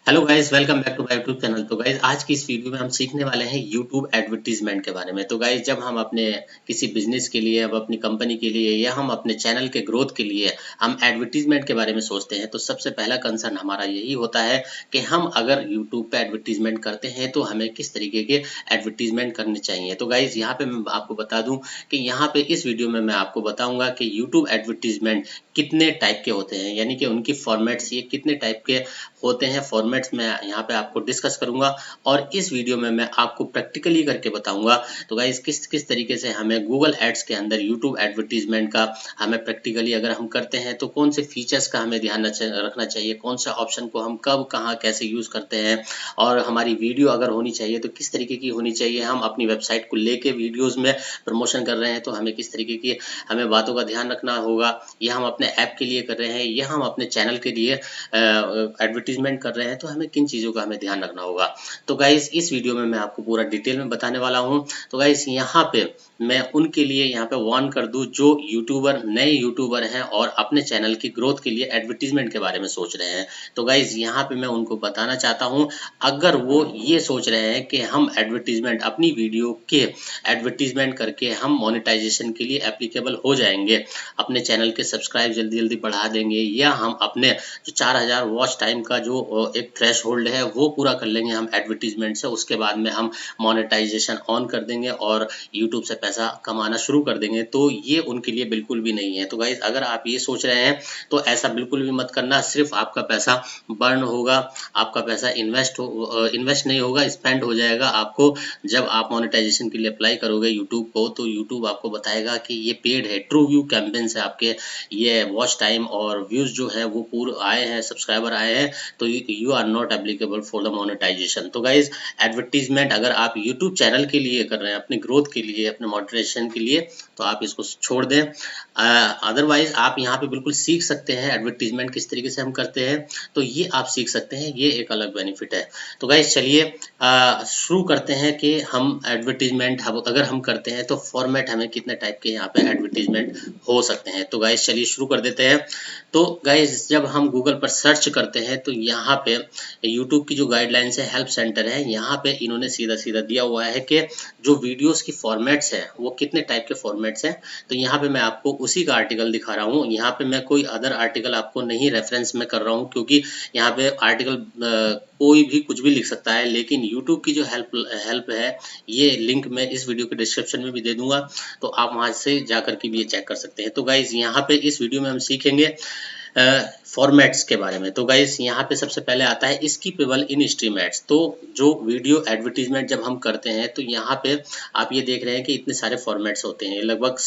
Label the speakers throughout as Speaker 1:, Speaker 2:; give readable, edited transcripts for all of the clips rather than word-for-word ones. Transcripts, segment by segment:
Speaker 1: Hello guys, welcome back to my YouTube channel. तो guys, आज की इस वीडियो में हम सीखने वाले हैं यूट्यूब एडवर्टीजमेंट के बारे में। तो गाइस, जब हम अपने किसी बिजनेस के लिए, अब अपनी कंपनी के लिए या हम अपने चैनल के ग्रोथ के लिए हम एडवर्टीजमेंट के बारे में सोचते हैं, तो सबसे पहला कंसर्न हमारा यही होता है कि हम अगर यूट्यूब पे एडवर्टीजमेंट करते हैं तो हमें किस तरीके के एडवर्टीजमेंट करने चाहिए। तो गाइस, यहाँ पे मैं आपको बता दूं कि यहाँ पे इस वीडियो में मैं आपको बताऊंगा कि यूट्यूब एडवर्टीजमेंट कितने टाइप के होते हैं, यानी कि उनकी फॉर्मेट्स ये कितने टाइप के होते हैं। फॉर्मेट्स मैं यहाँ पे आपको डिस्कस करूंगा और इस वीडियो में मैं आपको प्रैक्टिकली करके बताऊंगा। तो गाइस, किस किस तरीके से हमें गूगल एड्स के अंदर यूट्यूब एडवर्टीजमेंट का हमें प्रैक्टिकली अगर हम करते हैं तो कौन से फीचर्स का हमें ध्यान रखना चाहिए, कौन सा ऑप्शन को हम कब कहाँ कैसे यूज करते हैं, और हमारी वीडियो अगर होनी चाहिए तो किस तरीके की होनी चाहिए। हम अपनी वेबसाइट को लेके वीडियोज में प्रमोशन कर रहे हैं तो हमें किस तरीके की हमें बातों का ध्यान रखना होगा, या हम अपने ऐप के लिए कर रहे हैं या हम अपने चैनल के लिए एडवर्टीजमेंट कर रहे हैं तो हमें किन चीज़ों का हमें ध्यान रखना होगा। तो गाइस, इस वीडियो में मैं आपको पूरा डिटेल में बताने वाला हूं। तो गाइस, यहाँ पे मैं उनके लिए यहाँ पे वार्न कर दूं जो यूट्यूबर नए यूट्यूबर हैं और अपने चैनल की ग्रोथ के लिए एडवर्टीजमेंट के बारे में सोच रहे हैं। तो गाइस, यहाँ पे मैं उनको बताना चाहता हूँ, अगर वो ये सोच रहे हैं कि हम एडवर्टीजमेंट अपनी वीडियो के एडवर्टीजमेंट करके हम मोनेटाइजेशन के लिए एप्लीकेबल हो जाएंगे, अपने चैनल के सब्सक्राइब जल्दी जल्दी बढ़ा देंगे, या हम अपने जो 4000 वॉच टाइम का जो एक थ्रेश होल्ड है वो पूरा कर लेंगे हम एडवर्टीजमेंट से, उसके बाद में हम मोनेटाइजेशन ऑन कर देंगे और यूट्यूब से पैसा कमाना शुरू कर देंगे, तो ये उनके लिए बिल्कुल भी नहीं है। तो गाइज, अगर आप ये सोच रहे हैं तो ऐसा बिल्कुल भी मत करना। सिर्फ आपका पैसा बर्न होगा, आपका पैसा इन्वेस्ट नहीं होगा, स्पेंड हो जाएगा। आपको जब आप मोनेटाइजेशन के लिए अप्लाई करोगे यूट्यूब को, तो यूट्यूब आपको बताएगा कि ये पेड है, ट्रू व्यू कैंपेन से आपके ये वॉच टाइम और व्यूज जो है वो पूरे आए हैं, सब्सक्राइबर आए हैं, तो you are not applicable for the monetization. तो गाइज, एडवर्टीजमेंट अगर आप यूट्यूब चैनल के लिए कर रहे हैं, अपने ग्रोथ के लिए, अपने मोनेटाइजेशन के लिए, तो आप इसको छोड़ दें। अदरवाइज आप यहाँ पे बिल्कुल सीख सकते हैं एडवर्टीजमेंट किस तरीके से हम करते हैं, तो ये आप सीख सकते हैं, ये एक अलग बेनिफिट है। तो गाइज, चलिए शुरू करते हैं कि हम एडवर्टीजमेंट अगर हम करते हैं तो फॉर्मेट हमें कितने टाइप के यहाँ पे एडवर्टीजमेंट हो सकते हैं। तो गाइज, चलिए शुरू कर देते हैं। तो गाइज, जब हम गूगल पर सर्च करते हैं तो यहाँ पे यूट्यूब की जो गाइडलाइंस है, हेल्प सेंटर है, यहाँ पे इन्होंने सीधा सीधा दिया हुआ है कि जो वीडियोस की फॉर्मेट्स हैं वो कितने टाइप के फॉर्मेट्स हैं। तो यहाँ पे मैं आपको उसी का आर्टिकल दिखा रहा हूँ। यहाँ पे मैं कोई अदर आर्टिकल आपको नहीं रेफरेंस में कर रहा हूँ, क्योंकि यहाँ पे आर्टिकल कोई भी कुछ भी लिख सकता है, लेकिन यूट्यूब की जो हेल्प है, ये लिंक मैं इस वीडियो के डिस्क्रिप्शन में भी दे दूंगा, तो आप वहां से जाकर के भी ये चेक कर सकते हैं। तो गाइज, यहाँ पे इस वीडियो में हम सीखेंगे फॉर्मेट्स के बारे में। तो गाइस, यहाँ पे सबसे पहले आता है स्किपेबल इन स्ट्रीम एड्स। तो जो वीडियो एडवर्टीजमेंट जब हम करते हैं तो यहाँ पे आप ये देख रहे हैं कि इतने सारे फॉर्मेट्स होते हैं, लगभग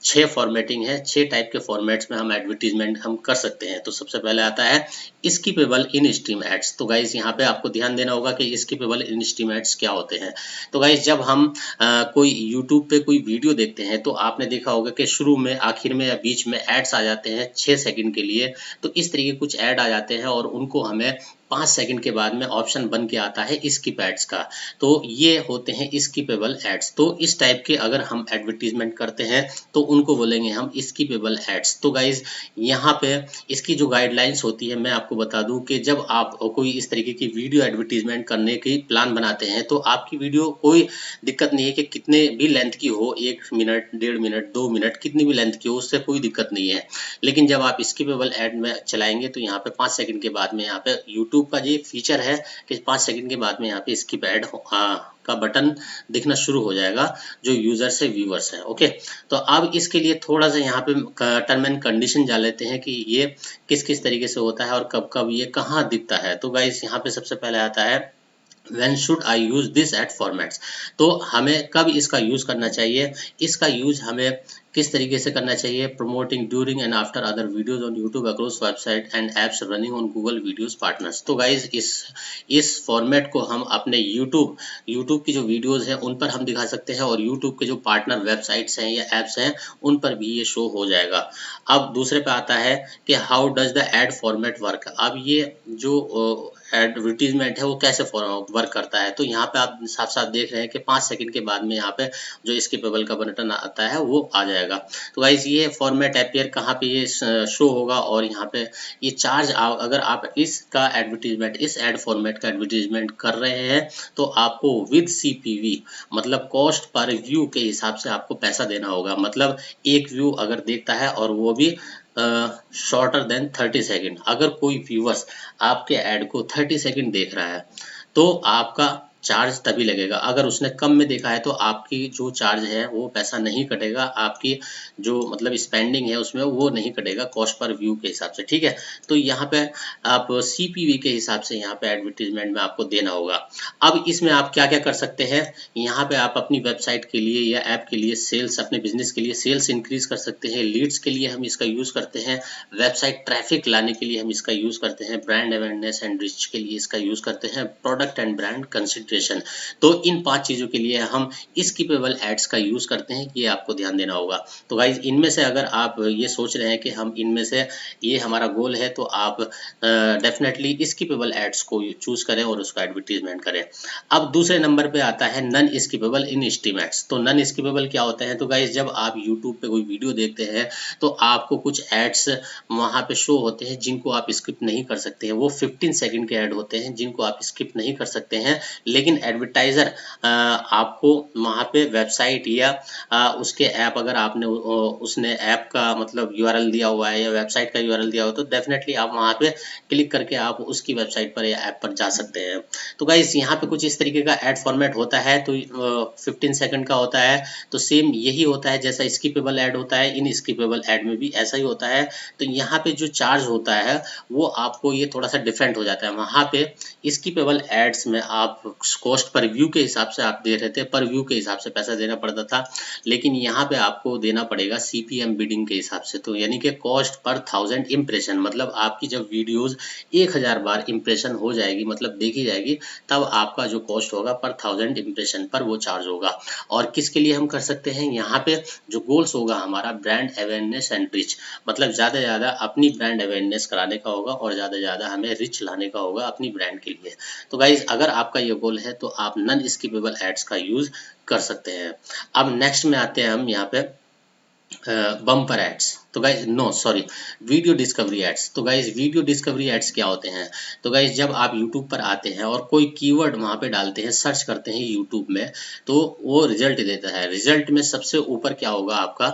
Speaker 1: 6 फॉर्मेटिंग है, 6 टाइप के फॉर्मेट्स में हम एडवर्टीजमेंट हम कर सकते हैं। तो सबसे पहले आता है स्किपेबल इन स्ट्रीम एड्स। तो गाइस, यहाँ पे आपको ध्यान देना होगा कि स्किपेबल इन स्ट्रीम एड्स क्या होते हैं। तो गाइस, जब हम कोई यूट्यूब पे कोई वीडियो देखते हैं तो आपने देखा होगा कि शुरू में, आखिर में या बीच में एड्स आ जाते हैं 6 सेकंड के लिए। तो इस तरीके कुछ ऐड आ जाते हैं और उनको हमें 5 सेकंड के बाद में ऑप्शन बन के आता है स्किप एड्स का। तो ये होते हैं स्किपेबल एड्स। तो इस टाइप के अगर हम एडवर्टीजमेंट करते हैं तो उनको बोलेंगे हम स्किपेबल एड्स। तो गाइज, यहाँ पे इसकी जो गाइडलाइंस होती है मैं आपको बता दूं कि जब आप कोई इस तरीके की वीडियो एडवर्टीजमेंट करने की प्लान बनाते हैं तो आपकी वीडियो कोई दिक्कत नहीं है कि कितने भी लेंथ की हो, 1 मिनट, 1.5 मिनट, 2 मिनट, कितनी भी लेंथ की हो, उससे कोई दिक्कत नहीं है। लेकिन जब आप स्किपेबल ऐड में चलाएंगे तो यहाँ पे 5 सेकंड के बाद में यहाँ पे यूट्यूब का ये फीचर है कि 5 सेकंड के बाद में यहाँ पे स्किप ऐड का बटन दिखना शुरू हो जाएगा जो यूजर्स है, व्यूअर्स है। ओके, तो अब इसके लिए थोड़ा सा यहाँ पे टर्म एंड कंडीशन जान लेते हैं कि ये किस किस तरीके से होता है और कब कब ये कहाँ दिखता है। तो गाइस, यहाँ पे सबसे पहले आता है When should I use this at formats। तो हमें कब इसका यूज करना चाहिए, इसका यूज हमें किस तरीके से करना चाहिए। Promoting during and after other videos on YouTube across website and apps running on Google videos partners. तो गाइज, इस फॉर्मेट को हम अपने यूट्यूब की जो वीडियोज हैं उन पर हम दिखा सकते हैं, और यूट्यूब के जो पार्टनर वेबसाइट्स हैं या एप्स हैं उन पर भी ये शो हो जाएगा। अब दूसरे पे आता है कि how does the add format work. अब ये जो एडवर्टीजमेंट है वो कैसे वर्क करता है। तो यहाँ पे आप साफ साफ देख रहे हैं कि 5 सेकंड के बाद में यहाँ पे जो स्किपेबल का बटन आता है वो आ जाएगा। जाएगा। तो गाइज ये फॉर्मेट अपियर कहाँ पे ये शो होगा, और यहाँ पे ये चार्ज अगर आप इसका एडवर्टीजमेंट, इस एड फॉर्मेट का एडवर्टीजमेंट कर रहे हैं तो आपको विद सीपीवी मतलब कॉस्ट पर व्यू के हिसाब से आपको पैसा देना होगा। मतलब एक व्यू अगर देखता है और वो भी शॉर्टर देन 30 सेकेंड, अगर कोई व्यूअर्स आपके ऐड को 30 सेकेंड देख रहा है तो आपका चार्ज तभी लगेगा। अगर उसने कम में देखा है तो आपकी जो चार्ज है वो पैसा नहीं कटेगा, आपकी जो मतलब स्पेंडिंग है उसमें वो नहीं कटेगा कॉस्ट पर व्यू के हिसाब से, ठीक है। तो यहाँ पे आप सीपीवी के हिसाब से यहाँ पे एडवर्टीजमेंट में आपको देना होगा। अब इसमें आप क्या क्या कर सकते हैं, यहाँ पे आप अपनी वेबसाइट के लिए या ऐप के लिए सेल्स, अपने बिजनेस के लिए सेल्स इंक्रीज कर सकते हैं, लीड्स के लिए हम इसका यूज करते हैं, वेबसाइट ट्रैफिक लाने के लिए हम इसका यूज करते हैं, ब्रांड अवेयरनेस एंड रिच के लिए इसका यूज करते हैं, प्रोडक्ट एंड ब्रांड कंसिडरेशन। तो इन 5 चीजों के लिए हम स्किपेबल एड्स का यूज करते हैं, ये आपको ध्यान देना होगा। तो गाइज इनमें से अगर आप ये सोच रहे हैं कि हम इनमें से ये हमारा गोल है तो आप डेफिनेटली स्किपेबल एड्स को चूज करें और उसका एडवर्टीजमेंट करें। अब दूसरे नंबर पे आता है नन स्किपेबल इन एस्टीमेट्स। तो नन स्किपेबल क्या होते हैं, तो गाइज जब आप यूट्यूब पे कोई वीडियो देखते हैं तो आपको कुछ एड्स वहां पे शो होते हैं जिनको आप स्किप नहीं कर सकते हैं। वो 15 सेकंड के ऐड होते हैं जिनको आप स्किप नहीं कर सकते हैं, लेकिन एडवर्टाइजर आपको वहां पे वेबसाइट या उसके ऐप, अगर आपने उसने ऐप का मतलब यूआरएल दिया हुआ है या वेबसाइट का यूआरएल दिया हुआ है तो डेफिनेटली आप वहां पे क्लिक करके आप उसकी वेबसाइट पर या ऐप पर जा सकते हैं। तो गाइस यहाँ पे कुछ इस तरीके का एड फॉर्मेट होता है, तो 15 सेकंड का होता है। तो सेम यही होता है जैसा स्किपेबल ऐड होता है, इन स्किपेबल ऐड में भी ऐसा ही होता है। तो यहाँ पे जो चार्ज होता है वो आपको ये थोड़ा सा डिफरेंट हो जाता है। वहां पे स्किपेबल एड्स में आप कॉस्ट पर व्यू के हिसाब से आप दे रहे थे, पर व्यू के हिसाब से पैसा देना पड़ता था, लेकिन यहाँ पे आपको देना पड़ेगा सीपीएम बिडिंग के हिसाब से। तो यानी कि कॉस्ट पर 1000 इम्प्रेशन, मतलब आपकी जब वीडियोस 1000 बार इम्प्रेशन हो जाएगी, मतलब देखी जाएगी, तब आपका जो कॉस्ट होगा पर 1000 इम्प्रेशन पर वो चार्ज होगा। और किसके लिए हम कर सकते हैं, यहाँ पे जो गोल्स होगा हमारा ब्रांड अवेयरनेस एंड रिच, मतलब ज़्यादा से ज़्यादा अपनी ब्रांड अवेयरनेस कराने का होगा और ज़्यादा से ज़्यादा हमें रिच लाने का होगा अपनी ब्रांड के लिए। तो गाइज अगर आपका ये गोल है तो आप नन स्किपेबल एड्स का यूज कर सकते हैं। अब नेक्स्ट में आते हैं हम यहाँ पे बम्पर एड्स। तो guys no sorry, video discovery ads. तो गाइज वीडियो डिस्कवरी एड्स क्या होते हैं, तो गाइज जब आप यूट्यूब पर आते हैं और कोई कीवर्ड वहां पे डालते हैं, सर्च करते हैं यूट्यूब में, तो वो रिजल्ट देता है। रिजल्ट में सबसे ऊपर क्या होगा, आपका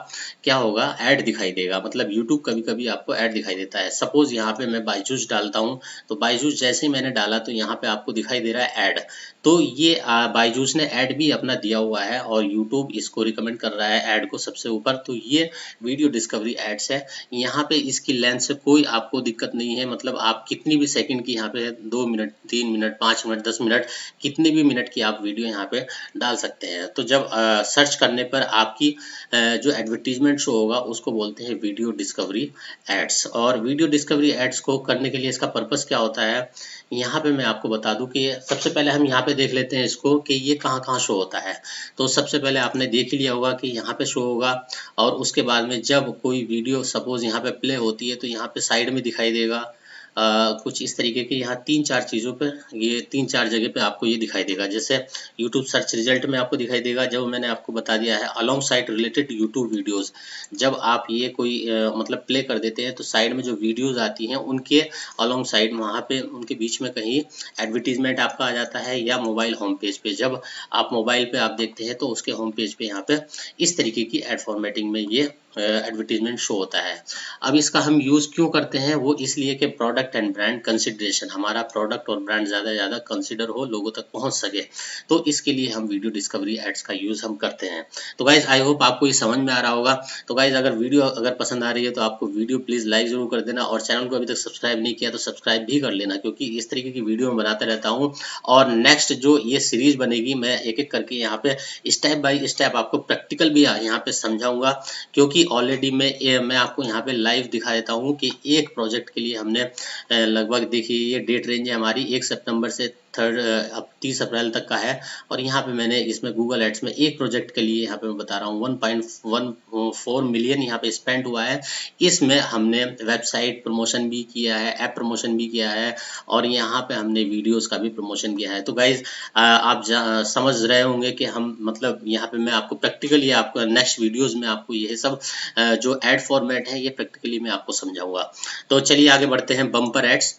Speaker 1: क्या होगा, ऐड दिखाई देगा। मतलब यूट्यूब कभी कभी आपको ऐड दिखाई देता है। सपोज यहाँ पे मैं बायजूस डालता हूँ, तो बायजूस जैसे ही मैंने डाला तो यहाँ पे आपको दिखाई दे रहा है ऐड। तो ये बायजूस ने ऐड भी अपना दिया हुआ है और यूट्यूब इसको रिकमेंड कर रहा है ऐड को सबसे ऊपर। तो ये वीडियो डिस्कवरी एड्स है। यहाँ पे इसकी लेंथ से कोई आपको दिक्कत नहीं है, मतलब आप कितनी भी सेकंड की यहाँ पे 2 मिनट, 3 मिनट, 5 मिनट, 10 मिनट, कितनी भी मिनट की आप वीडियो यहाँ पे डाल सकते हैं। तो जब सर्च करने पर आपकी जो एडवर्टीजमेंट शो होगा उसको बोलते हैं वीडियो डिस्कवरी एड्स। और वीडियो डिस्कवरी एड्स को करने के लिए इसका पर्पस क्या होता है, यहाँ पे मैं आपको बता दूं कि सबसे पहले हम यहाँ पे देख लेते हैं इसको कि ये कहाँ कहाँ शो होता है। तो सबसे पहले आपने देख ही लिया होगा कि यहाँ पे शो होगा, और उसके बाद में जब कोई वीडियो सपोज यहाँ पे प्ले होती है तो यहाँ पे साइड में दिखाई देगा कुछ इस तरीके के, यहाँ 3-4 चीज़ों पे, ये 3-4 जगह पे आपको ये दिखाई देगा। जैसे YouTube सर्च रिजल्ट में आपको दिखाई देगा, जब मैंने आपको बता दिया है along side related YouTube videos. जब आप ये कोई मतलब प्ले कर देते हैं तो साइड में जो वीडियोस आती हैं उनके अलोंग साइड वहाँ पे उनके बीच में कहीं एडवर्टीजमेंट आपका आ जाता है, या मोबाइल होम पेज पे जब आप मोबाइल पे आप देखते हैं तो उसके होम पेज पे यहाँ पे इस तरीके की एड फॉर्मेटिंग में ये एडवर्टीजमेंट शो होता है। अब इसका हम यूज क्यों करते हैं, वो इसलिए कि प्रोडक्ट एंड ब्रांड कंसिडरेशन, हमारा प्रोडक्ट और ब्रांड ज़्यादा से ज़्यादा कंसिडर हो, लोगों तक पहुंच सके, तो इसके लिए हम वीडियो डिस्कवरी एड्स का यूज हम करते हैं। तो गाइज आई होप आपको ये समझ में आ रहा होगा। तो गाइज अगर वीडियो अगर पसंद आ रही है तो आपको वीडियो प्लीज लाइक जरूर कर देना, और चैनल को अभी तक सब्सक्राइब नहीं किया तो सब्सक्राइब भी कर लेना, क्योंकि इस तरीके की वीडियो मैं बनाता रहता हूँ। और नेक्स्ट जो ये सीरीज बनेगी मैं एक एक करके यहाँ पे स्टेप बाय स्टेप आपको प्रैक्टिकल भी यहाँ पे समझाऊंगा, क्योंकि ऑलरेडी मैं आपको यहाँ पे लाइव दिखा देता हूँ कि एक प्रोजेक्ट के लिए हमने लगभग देखिए ये डेट रेंज है हमारी 1 सितंबर से थर्ड अब 30 अप्रैल तक का है। और यहाँ पे मैंने इसमें गूगल एड्स में एक प्रोजेक्ट के लिए यहाँ पे मैं बता रहा हूँ 1.14 मिलियन यहाँ पे स्पेंड हुआ है। इसमें हमने वेबसाइट प्रमोशन भी किया है, ऐप प्रमोशन भी किया है, और यहाँ पे हमने वीडियोस का भी प्रमोशन किया है। तो गाइज आप समझ रहे होंगे कि हम मतलब यहाँ पे मैं आपको प्रैक्टिकली आपको नेक्स्ट वीडियोस में आपको ये सब जो एड फॉर्मेट है ये प्रैक्टिकली मैं आपको समझाऊंगा। तो चलिए आगे बढ़ते हैं। Bumper ads.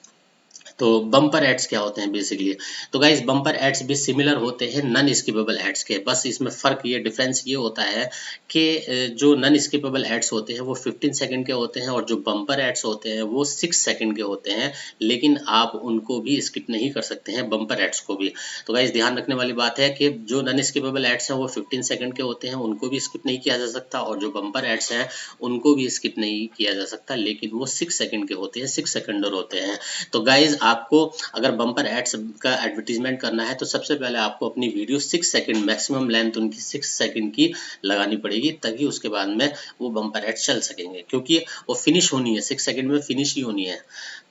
Speaker 1: तो बम्पर एड्स क्या होते हैं बेसिकली? तो गाइस बम्पर एड्स भी सिमिलर होते हैं नॉन स्किपेबल एड्स के, बस इसमें फर्क ये डिफरेंस ये होता है कि जो नॉन स्किपेबल एड्स होते हैं वो 15 सेकंड के होते हैं, और जो बम्पर एड्स होते हैं वो 6 सेकंड के होते हैं, लेकिन आप उनको भी स्किप नहीं कर सकते हैं बम्पर एड्स को भी। तो गाइस ध्यान रखने वाली बात है कि जो नॉन स्किपेबल एड्स हैं वो 15 सेकंड के होते हैं, उनको भी स्किप नहीं किया जा सकता, और जो बम्पर एड्स हैं उनको भी स्किप नहीं किया जा सकता, लेकिन वो 6 सेकंड के होते हैं, 6 सेकंडर होते हैं। तो गाइज आपको अगर बम्पर एड्स का एडवर्टीजमेंट करना है तो सबसे पहले आपको अपनी वीडियो 6 सेकंड, मैक्सिमम लेंथ उनकी 6 सेकंड की लगानी पड़ेगी, तभी उसके बाद में वो बम्पर एड्स चल सकेंगे, क्योंकि वो फिनिश होनी है, 6 सेकंड में फिनिश ही होनी है।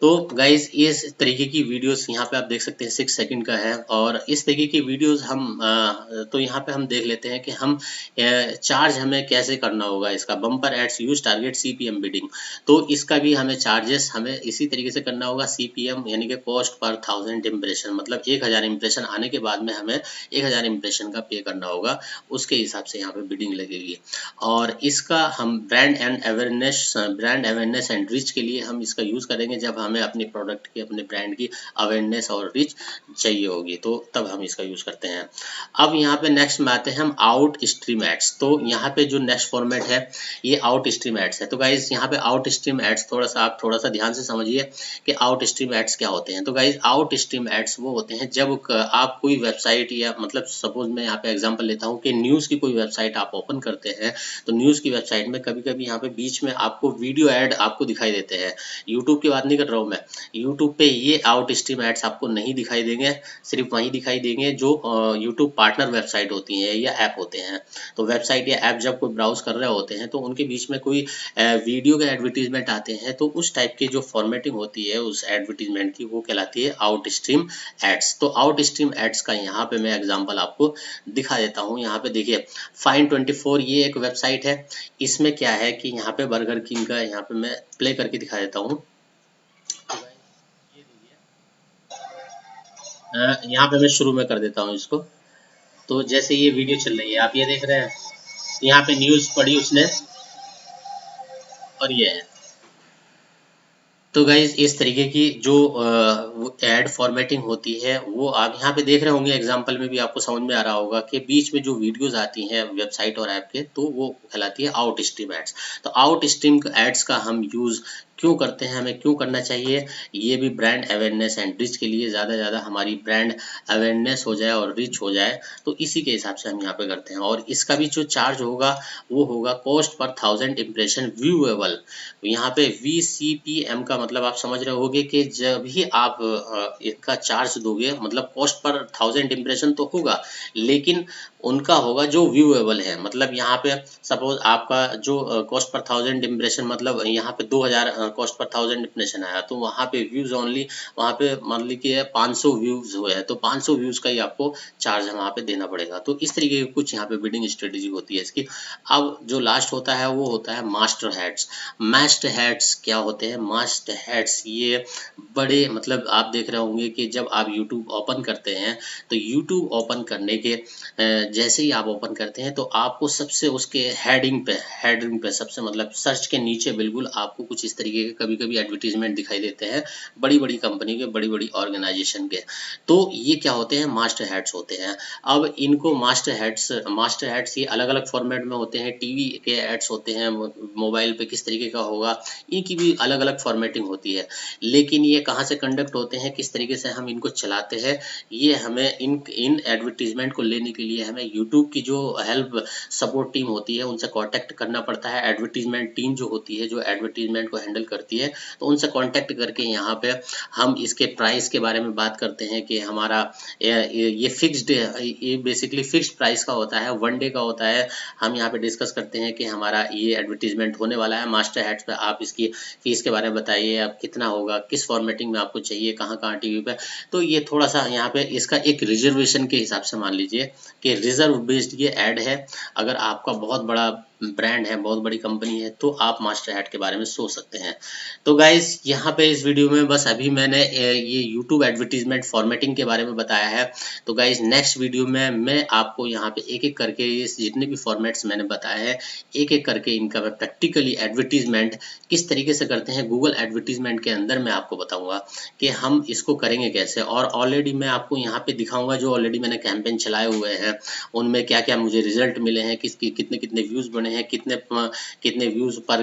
Speaker 1: तो गाइज इस तरीके की वीडियोस यहाँ पे आप देख सकते हैं 6 सेकंड का है, और इस तरीके की वीडियोस हम तो यहाँ पे हम देख लेते हैं कि हम चार्ज हमें कैसे करना होगा इसका। Bumper ads use target CPM bidding, तो इसका भी हमें चार्जेस हमें इसी तरीके से करना होगा। सीपीएम यानी कि कॉस्ट पर 1000 इम्प्रेशन, मतलब 1000 इम्प्रेशन आने के बाद में हमें 1000 इम्प्रेशन का पे करना होगा, उसके हिसाब से यहाँ पे बिडिंग लगेगी। और इसका हम ब्रांड अवेयरनेस एंड रीच के लिए हम इसका यूज करेंगे, जब हमें अपने प्रोडक्ट की, अपने ब्रांड की अवेयरनेस और रीच चाहिए होगी, तो तब हम इसका यूज करते हैं। अब यहाँ पे नेक्स्ट में आते हैं हम आउट स्ट्रीम एड्स। तो यहाँ पे जो नेक्स्ट फॉर्मेट है ये आउट स्ट्रीम एड्स है। तो गाइज यहाँ पे आउट स्ट्रीम एड्स आप थोड़ा सा ध्यान से समझिए कि आउट स्ट्रीम एड्स क्या होते हैं। तो गाइज आउट स्ट्रीम एड्स वो होते हैं जब आप कोई वेबसाइट, या मतलब सपोज मैं यहाँ पे एग्जांपल लेता हूँ कि न्यूज़ की कोई वेबसाइट आप ओपन करते हैं, तो न्यूज़ की वेबसाइट में कभी कभी यहाँ पे बीच में आपको वीडियो एड आपको दिखाई देते हैं। यूट्यूब की बात नहीं कर रहा हूँ मैं, यूट्यूब पे ये आउट स्ट्रीम एड्स आपको नहीं दिखाई देंगे, सिर्फ वहीं दिखाई देंगे जो यूट्यूब पार्टनर वेबसाइट होती है या ऐप होते हैं। तो वेबसाइट या ऐप जब कोई ब्राउज कर रहे होते हैं तो उनके बीच में कोई वीडियो के एडवर्टीजमेंट आते हैं, तो उस टाइप की जो फॉर्मेटिंग होती है उस एडवर्टीजमेंट की वो कहलाती है आउट स्ट्रीम एड्स। तो आउट स्ट्रीम एड्स का यहाँ पे मैं एग्जांपल आपको दिखा देता हूँ। यहाँ पे देखिए Find24 ये एक वेबसाइट है। इसमें क्या है कि यहाँ पे बर्गर किंग का यहाँ पे मैं प्ले करके दिखा देता हूँ। यहाँ पे मैं शुरू में कर देता हूँ इसको। तो जैसे ये वीडियो चल रही है आप ये देख रहे हैं, यहाँ पे न्यूज़ पढ़ी उसने, और ये है। तो गाइज इस तरीके की जो एड फॉर्मेटिंग होती है वो आप यहाँ पे देख रहे होंगे, एग्जांपल में भी आपको समझ में आ रहा होगा कि बीच में जो वीडियोस आती हैं वेबसाइट और ऐप के, तो वो कहलाती है आउट स्ट्रीम एड्स। तो आउट स्ट्रीम एड्स का हम यूज़ क्यों करते हैं, हमें क्यों करना चाहिए? ये भी ब्रांड अवेयरनेस एंड रीच के लिए, ज़्यादा हमारी ब्रांड अवेयरनेस हो जाए और रीच हो जाए, तो इसी के हिसाब से हम यहाँ पे करते हैं। और इसका भी जो चार्ज होगा वो होगा कॉस्ट पर 1000 इम्प्रेशन व्यूएबल। यहाँ पे VCPM का मतलब आप समझ रहे होगे कि जब ही आप इसका चार्ज दोगे, मतलब कॉस्ट पर 1000 इम्प्रेशन तो होगा, लेकिन उनका होगा जो व्यूएबल है। मतलब यहाँ पे सपोज आपका जो कॉस्ट पर 1000 इम्प्रेशन, मतलब यहाँ पे 2000 कॉस्ट पर 1000 इम्प्रेशन आया, तो वहाँ पे व्यूज ओनली, वहाँ पे मान ली कि 500 व्यूज हुए हैं, तो 500 व्यूज का ही आपको चार्ज वहाँ पे देना पड़ेगा। तो इस तरीके की कुछ यहाँ पे बिडिंग स्ट्रेटेजी होती है इसकी। अब जो लास्ट होता है वो होता है मास्टर हेड्स। मास्ट हेड्स क्या होते हैं? मास्ट हेड्स ये बड़े, मतलब आप देख रहे होंगे कि जब आप YouTube ओपन करते हैं, तो YouTube ओपन करने के जैसे ही आप ओपन करते हैं तो आपको सबसे उसके हेडिंग पे सबसे, मतलब सर्च के नीचे बिल्कुल आपको कुछ इस तरीके के कभी कभी एडवर्टीजमेंट दिखाई देते हैं, बड़ी बड़ी कंपनी के, बड़ी बड़ी ऑर्गेनाइजेशन के। तो ये क्या होते हैं? मास्टर हेड्स होते हैं। अब इनको मास्टर हेड्स ये अलग अलग फॉर्मेट में होते हैं। टीवी के एड्स होते हैं, मोबाइल पे किस तरीके का होगा, इनकी भी अलग अलग फॉर्मेटिंग होती है। लेकिन ये कहाँ से कंडक्ट होते हैं, किस तरीके से हम इनको चलाते हैं, ये हमें इन एडवर्टीजमेंट को लेने के लिए हमें यूट्यूब की जो हेल्प सपोर्ट टीम होती है उनसे कांटेक्ट करना पड़ता है। एडवर्टीजमेंट टीम जो होती है, जो एडवर्टीजमेंट को हैंडल सेल करती है, तो उनसे कांटेक्ट करके यहाँ पे हम इसके प्राइस के बारे में बात करते हैं कि हमारा ये फिक्स्ड, ये बेसिकली फिक्स्ड प्राइस का होता है, 1 डे का होता है। हम यहाँ पे डिस्कस करते हैं कि हमारा ये एडवर्टीजमेंट होने वाला है मास्टर हैट्स पे, आप इसकी फीस के बारे में बताइए, अब कितना होगा, किस फॉर्मेटिंग में आपको चाहिए, कहाँ कहाँ टीवी पे। तो ये थोड़ा सा यहाँ पे इसका एक रिजर्वेशन के हिसाब से मान लीजिए कि रिजर्व बेस्ड ये ऐड है। अगर आपका बहुत बड़ा ब्रांड है, बहुत बड़ी कंपनी है, तो आप मास्टर हैट के बारे में सोच सकते हैं। तो गाइज यहाँ पे इस वीडियो में बस अभी मैंने ये यूट्यूब एडवर्टीजमेंट फॉर्मेटिंग के बारे में बताया है। तो गाइज नेक्स्ट वीडियो में मैं आपको यहाँ पे एक एक करके जितने भी फॉर्मेट्स मैंने बताए हैं, एक एक करके इनका मैं प्रैक्टिकली एडवर्टीजमेंट किस तरीके से करते हैं गूगल एडवर्टीजमेंट के अंदर मैं आपको बताऊंगा कि हम इसको करेंगे कैसे। और ऑलरेडी मैं आपको यहाँ पे दिखाऊंगा जो ऑलरेडी मैंने कैंपेन चलाए हुए हैं, उनमें क्या क्या मुझे रिजल्ट मिले हैं, किसकी कितने कितने व्यूज बने हैं, कितने व्यूज पर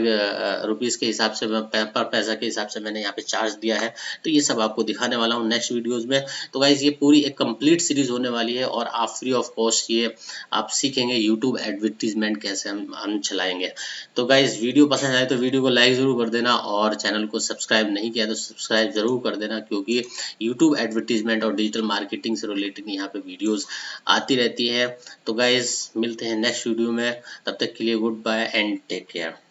Speaker 1: रुपीस के हिसाब से, पर पैसा के हिसाब से मैंने यहाँ पे चार्ज दिया है। तो ये सब आपको दिखाने वाला हूँ नेक्स्ट वीडियोस में। तो गाइज ये पूरी एक कंप्लीट सीरीज होने वाली है और आप फ्री ऑफ कॉस्ट ये आप सीखेंगे यूट्यूब एडवर्टीजमेंट कैसे हम चलाएंगे। तो गाइज वीडियो पसंद आए तो वीडियो को लाइक जरूर कर देना, और चैनल को सब्सक्राइब नहीं किया तो सब्सक्राइब जरूर कर देना, क्योंकि यूट्यूब एडवर्टीजमेंट और डिजिटल मार्केटिंग से रिलेटेड यहाँ पे वीडियोस आती रहती है। तो गाइज मिलते हैं नेक्स्ट वीडियो में, तब तक के लिए goodbye and take care.